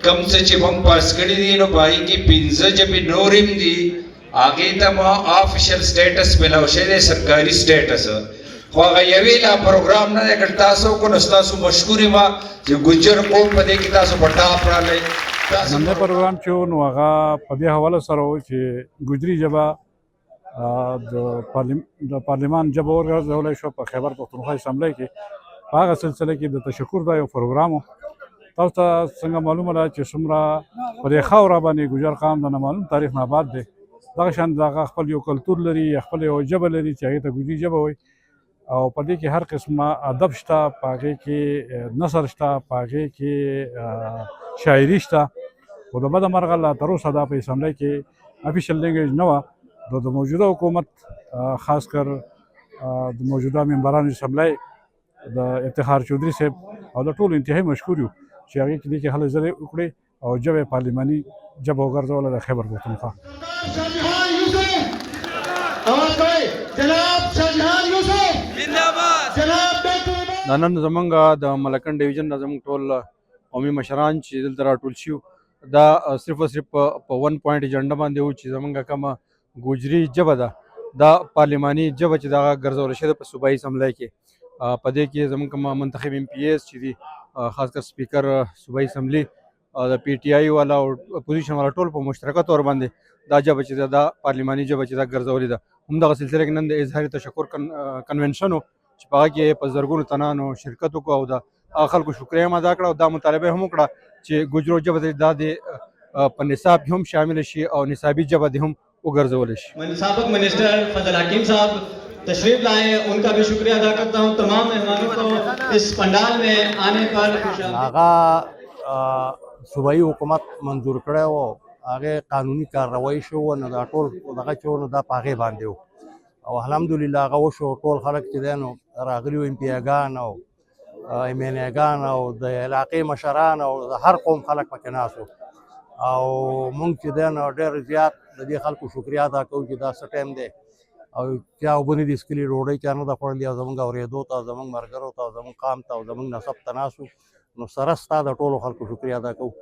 کم څه چې موږ پاس کړي دي نو په هغې کې 15 ژبې نورې هم دي، هغې ته مو آفیشل سټیټس میلاو شوی دی، سرکاري سټیټس، خو هغه یوې لا پروګرام نه دی کړی. تاسو وکړو نو ستاسو مشکور یم چې ګجر قوم په دې کې تاسو په ټاپ راغلی. نننی پروګرام چې و نو هغه په دې حواله سره و چې ګجري ژبه د پارلمان ژبه وګرځولی شوه په خیبر پښتونخوا اسمبلی کې. په هغه سلسله کې د تشکر دا یو پروګرام و. تاسو ته څنګه معلومه ده چې څومره په دې خاوره باندې ګجر قام د نامعلوم تاریخ نه آباد دی. دغه شان د هغه خپل یو کلتور لري، خپل یو ژبه لري چې هغې ته ګجري ژبه وایي، او په دې کې هر قسمه ادب شته، په هغې کې نثر شته، په هغې کې شاعري شته. خو د بده مرغه لا تر اوسه دا په اسمبلی کې افیشل لینګویج نه وه. د موجوده حکومت خاص کر د موجوده ممبران اسمبلی د افتخار چودھری صاحب او د ټولو انتهایی مشکور یو چې هغې کې دې کې هلې ځلې وکړې او ژبه یې پارلماني ژبه وګرځوله د خیبر پښتونخوا. نن زمونږ د ملکن ډیویژن نه زمونږ ټول قومي مشران چې دلته راټول شوي دا صرف او صرف په 1 پوینټ ایجنډا باندې و چې زمونږ کومه ګوجري ژبه ده دا پارلماني ژبه چې دغه ګرځول شوې ده په صوبایي اسمبلی کې. په دې کې زمونږ کوم منتخب MPAs چې دي خاص کر سپیکر صوبایي اسمبلی د PTI والا او اپوزیشن والا ټول په مشترکه طور باندې دا ژبه چې دا پارلماني ژبه چې دا ګرځولې ده. همدغه سلسله کې نن د اظهار تشکر کنونشن و چې په هغه کې په زرګونو تنانو شرکت وکړو او د خلکو شکریه هم ادا کړه او دا مطالبه هم وکړه چې ګوجرو ژبه دا د په نصاب کې هم شامل شي او نصابي ژبه دې هم وګرځول شي. سابق منسٹر فضل حکیم صاحب تشریف لائے، ان کا بھی شکریہ ادا کرتا ہوں. تمام مہمانوں کو اس پنڈال میں آنے پر هغه صوبایي حکومت منظور کړی و، هغې قانوني کارروایي شو نو دا ټول دغه چې و نو دا په هغې باندې و او الحمدلله هغه وشو. ټول خلک چې دی نو راغلي وو، MPA-ګان او MNA-ګان او د علاقې مشران او د هر قوم خلک پکې ناست وو او مونږ چې دی نو ډېر زیات د دې خلکو شکریه ادا کوو چې دا څه ټایم دی او چا اوبه نه دي څښلي، ډوډۍ چا نه ده خوړلې او زموږ اورېدو ته او زموږ ملګرو ته او زموږ قام ته او زموږ نسب ته ناست وو. نو سره ستا د ټولو خلکو شکریه ادا کوو.